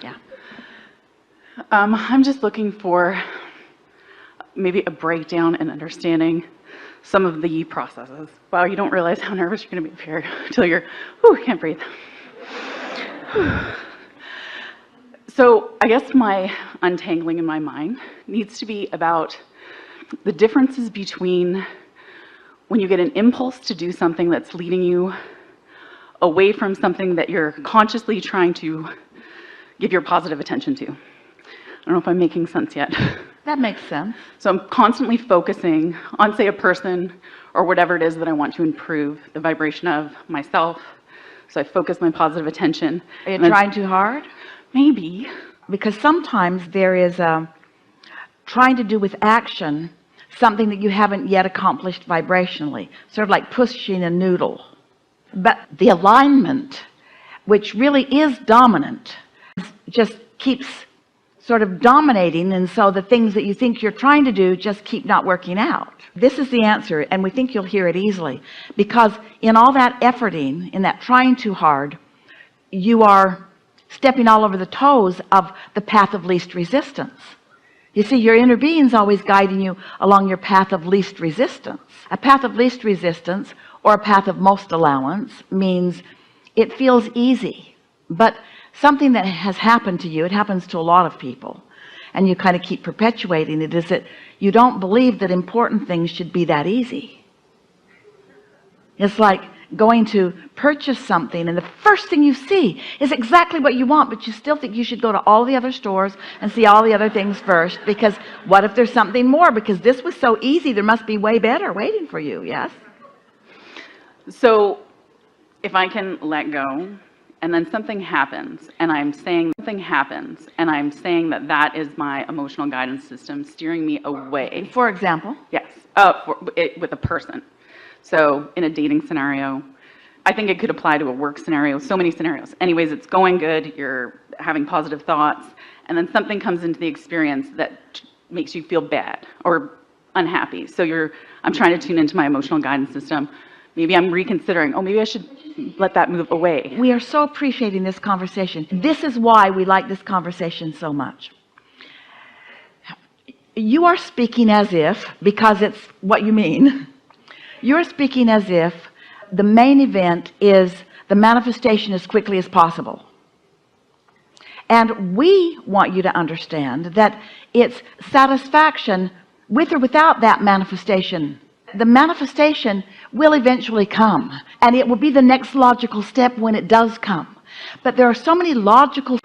Yeah. I'm just looking for maybe a breakdown and understanding some of the processes. Wow, you don't realize how nervous you're going to be up here until you're, whew, can't breathe. So I guess my untangling in my mind needs to be about the differences between when you get an impulse to do something that's leading you away from something that you're consciously trying to give your positive attention to. I don't know if I'm making sense yet. That makes sense. So I'm constantly focusing on, say, a person or whatever it is that I want to improve the vibration of myself. So I focus my positive attention. Are you trying too hard? Maybe. Because sometimes there is trying to do with action something that you haven't yet accomplished vibrationally, sort of like pushing a noodle. But the alignment, which really is dominant, just keeps sort of dominating, and so the things that you think you're trying to do just keep not working out. This is the answer, and we think you'll hear it easily, because in all that efforting, in that trying too hard, you are stepping all over the toes of the path of least resistance. You see, your inner being's always guiding you along your path of least resistance. A path of least resistance, or a path of most allowance, means it feels easy, but something that has happened to you, it happens to a lot of people, and you kind of keep perpetuating it, is that you don't believe that important things should be that easy. It's like going to purchase something, and the first thing you see is exactly what you want, but you still think you should go to all the other stores and see all the other things first, because what if there's something more? Because this was so easy, there must be way better waiting for you. Yes? So if I can let go, and then something happens, and I'm saying that that is my emotional guidance system steering me away. For example? Yes, with a person. So in a dating scenario, I think it could apply to a work scenario, so many scenarios. Anyways, it's going good, you're having positive thoughts, and then something comes into the experience that makes you feel bad or unhappy. So I'm trying to tune into my emotional guidance system. Maybe I'm reconsidering, maybe I should let that move away. We are so appreciating this conversation. This is why we like this conversation so much. You are speaking as if, because it's what you mean, you're speaking as if the main event is the manifestation as quickly as possible. And we want you to understand that it's satisfaction with or without that manifestation. The manifestation will eventually come, and it will be the next logical step when it does come. But there are so many logical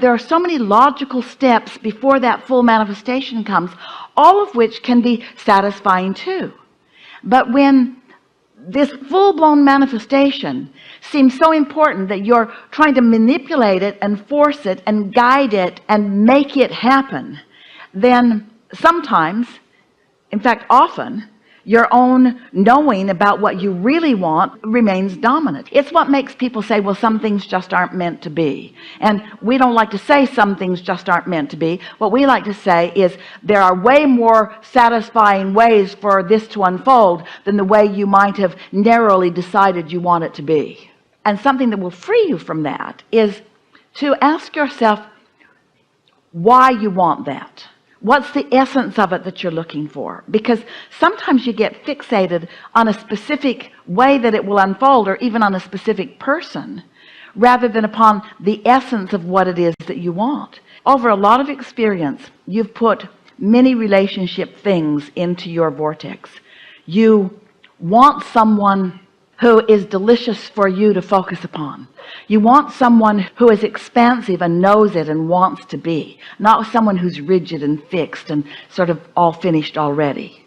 steps before that full manifestation comes, all of which can be satisfying too. But when this full-blown manifestation seems so important that you're trying to manipulate it and force it and guide it and make it happen, then sometimes, in fact often, your own knowing about what you really want remains dominant. It's what makes people say, well, some things just aren't meant to be. And we don't like to say some things just aren't meant to be. What we like to say is there are way more satisfying ways for this to unfold than the way you might have narrowly decided you want it to be. And something that will free you from that is to ask yourself why you want that. What's the essence of it that you're looking for? Because sometimes you get fixated on a specific way that it will unfold, or even on a specific person, rather than upon the essence of what it is that you want. Over a lot of experience, you've put many relationship things into your vortex. You want someone who is delicious for you to focus upon. You want someone who is expansive and knows it and wants to be, not someone who's rigid and fixed and sort of all finished already.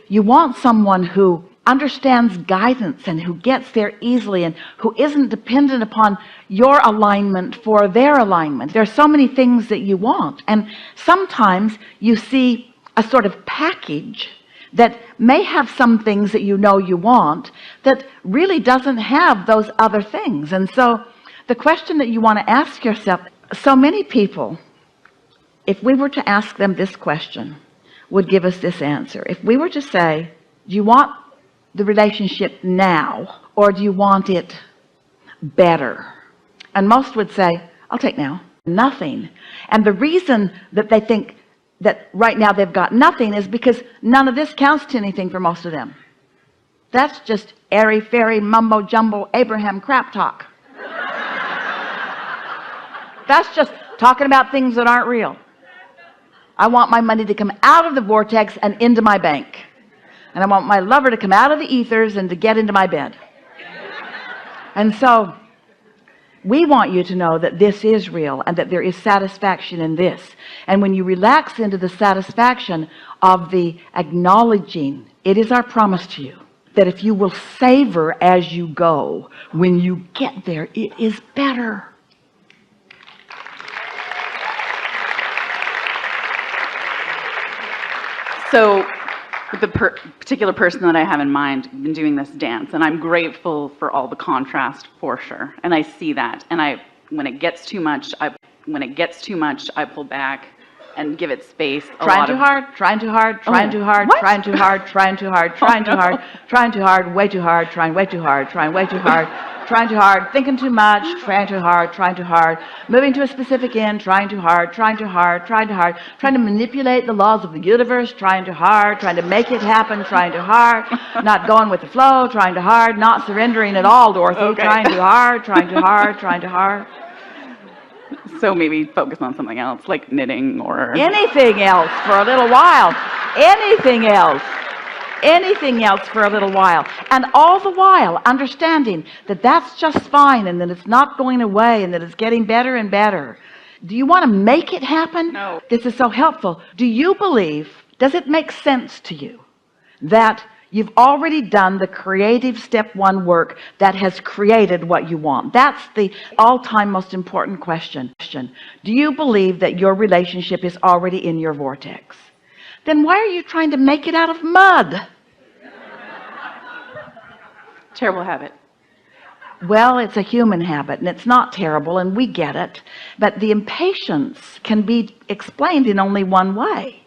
You want someone who understands guidance and who gets there easily and who isn't dependent upon your alignment for their alignment. There are so many things that you want, and sometimes you see a sort of package that may have some things that you know you want that really doesn't have those other things. And so the question that you want to ask yourself, so many people, if we were to ask them this question, would give us this answer. If we were to say, do you want the relationship now, or do you want it better? And most would say, I'll take now. nothing. And the reason that they think that right now they've got nothing is because none of this counts to anything for most of them. That's just airy-fairy, mumbo-jumbo, Abraham crap talk. That's just talking about things that aren't real. I want my money to come out of the vortex and into my bank. And I want my lover to come out of the ethers and to get into my bed. And so we want you to know that this is real and that there is satisfaction in this. And when you relax into the satisfaction of the acknowledging, it is our promise to you that if you will savor as you go, when you get there, it is better. So with the particular person that I have in mind, I've been doing this dance, and I'm grateful for all the contrast for sure. And I see that. And when it gets too much, I pull back and give it space. Trying too hard, trying too hard, trying too hard, trying too hard, trying too hard, trying too hard, trying too hard, way too hard, trying way too hard, trying way too hard, trying too hard, thinking too much, trying too hard, moving to a specific end, trying too hard, trying to manipulate the laws of the universe, trying too hard, trying to make it happen, trying too hard, not going with the flow, trying too hard, not surrendering at all, Dorothy, trying too hard, trying too hard, trying too hard. So maybe focus on something else, like knitting or anything else for a little while. Anything else for a little while. And all the while understanding that that's just fine and that it's not going away and that it's getting better and better. Do you want to make it happen? No. This is so helpful. Do you believe, does it make sense to you that you've already done the creative step one work that has created what you want? That's the all-time most important question. Do you believe that your relationship is already in your vortex? Then why are you trying to make it out of mud? Terrible habit. Well, it's a human habit and it's not terrible and we get it, but the impatience can be explained in only one way.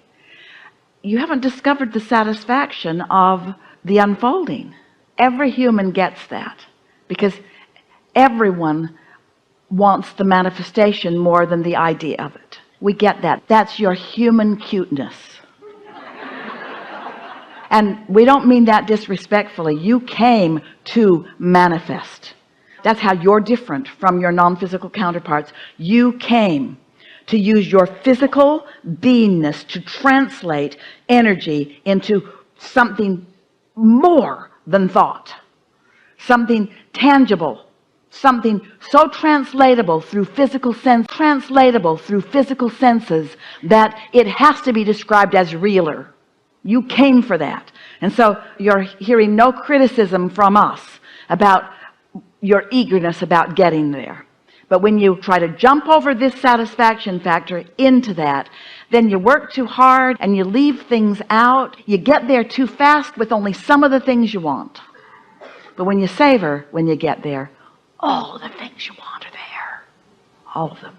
You haven't discovered the satisfaction of the unfolding. Every human gets that because everyone wants the manifestation more than the idea of it. We get that. That's your human cuteness. And we don't mean that disrespectfully. You came to manifest. That's how you're different from your non-physical counterparts. You came to use your physical beingness to translate energy into something more than thought, something tangible, something so translatable through physical senses that it has to be described as realer. You came for that. And so you're hearing no criticism from us about your eagerness about getting there. But when you try to jump over this satisfaction factor into that, then you work too hard and you leave things out. You get there too fast with only some of the things you want. But when you savor, when you get there, all the things you want are there. All of them.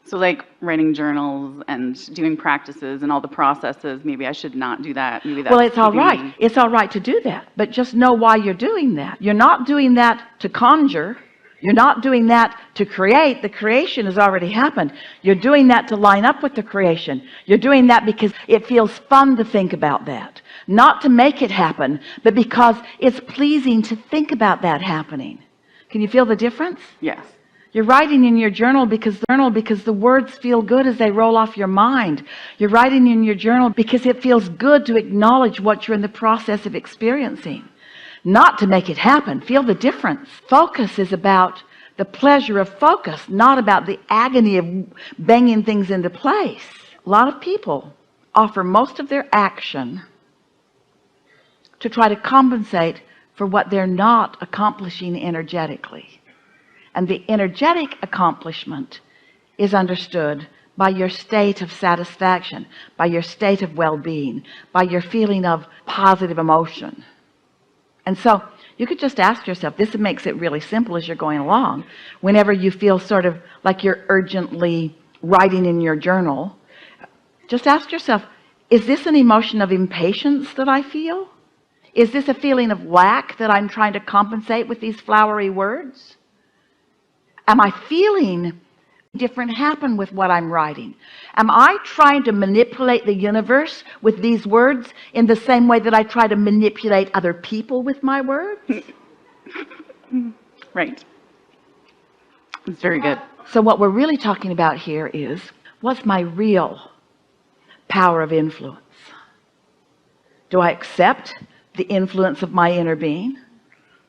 So like writing journals and doing practices and all the processes, maybe I should not do that. Maybe that's well, it's all right. It's all right to do that. But just know why you're doing that. You're not doing that to conjure. You're not doing that to create. The creation has already happened. You're doing that to line up with the creation. You're doing that because it feels fun to think about that. Not to make it happen, but because it's pleasing to think about that happening. Can you feel the difference? Yes. You're writing in your journal because the words feel good as they roll off your mind. You're writing in your journal because it feels good to acknowledge what you're in the process of experiencing. Not to make it happen. Feel the difference. Focus is about the pleasure of focus, not about the agony of banging things into place. A lot of people offer most of their action to try to compensate for what they're not accomplishing energetically. And the energetic accomplishment is understood by your state of satisfaction, by your state of well-being, by your feeling of positive emotion. And so you could just ask yourself, this makes it really simple as you're going along. Whenever you feel sort of like you're urgently writing in your journal, just ask yourself, is this an emotion of impatience that I feel? Is this a feeling of lack that I'm trying to compensate with these flowery words? Am I feeling different happen with what I'm writing? Am I trying to manipulate the universe with these words in the same way that I try to manipulate other people with my words? Right. It's very good. So what we're really talking about here is, what's my real power of influence? Do I accept the influence of my inner being?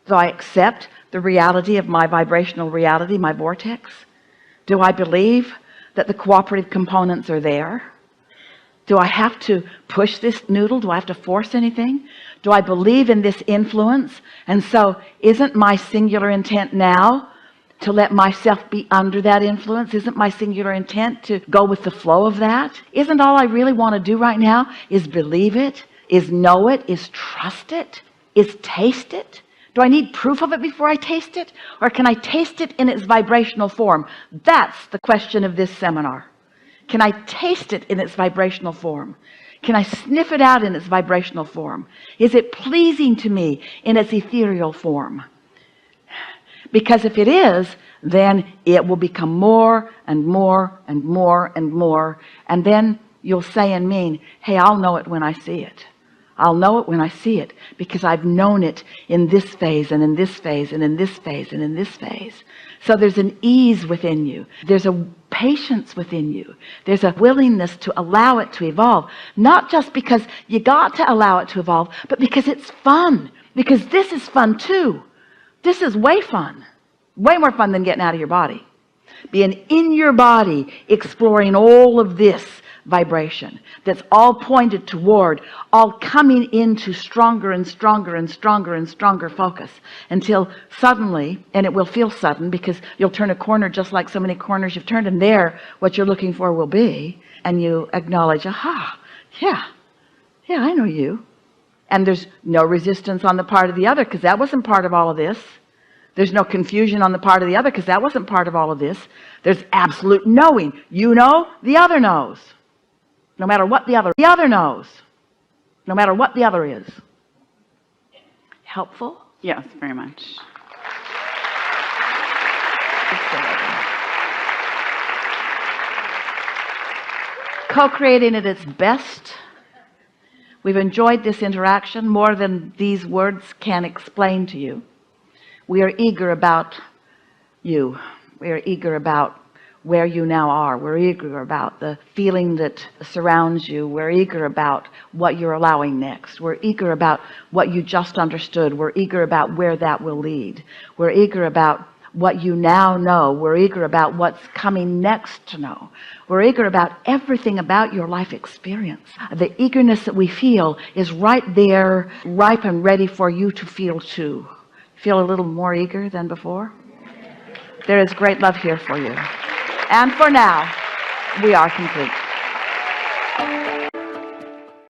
Do I accept the reality of my vibrational reality, my vortex? Do I believe that the cooperative components are there? Do I have to push this noodle? Do I have to force anything? Do I believe in this influence? And so isn't my singular intent now to let myself be under that influence? Isn't my singular intent to go with the flow of that? Isn't all I really want to do right now is believe it, is know it, is trust it, is taste it? Do I need proof of it before I taste it? Or can I taste it in its vibrational form? That's the question of this seminar. Can I taste it in its vibrational form? Can I sniff it out in its vibrational form? Is it pleasing to me in its ethereal form? Because if it is, then it will become more and more and more and more. And then you'll say and mean, hey, I'll know it when I see it. I'll know it when I see it, because I've known it in this phase and in this phase and in this phase and in this phase. So there's an ease within you. There's a patience within you. There's a willingness to allow it to evolve. Not just because you got to allow it to evolve, but because it's fun. Because this is fun too. This is way fun. Way more fun than getting out of your body. Being in your body, exploring all of this vibration that's all pointed toward, all coming into stronger and stronger and stronger and stronger focus, until suddenly, and it will feel sudden because you'll turn a corner just like so many corners you've turned, and there what you're looking for will be, and you acknowledge, aha, yeah, I know you. And there's no resistance on the part of the other, because that wasn't part of all of this. There's no confusion on the part of the other, because that wasn't part of all of this. There's absolute knowing. You know, the other knows. No matter what the other knows. No matter what the other is. Helpful? Yes, very much. Co-creating at its best. We've enjoyed this interaction more than these words can explain to you. We are eager about you. We are eager about where you now are. We're eager about the feeling that surrounds you. We're eager about what you're allowing next. We're eager about what you just understood. We're eager about where that will lead. We're eager about what you now know. We're eager about what's coming next to know. We're eager about everything about your life experience. The eagerness that we feel is right there, ripe and ready for you to feel too. Feel a little more eager than before? There is great love here for you. And for now, we are complete.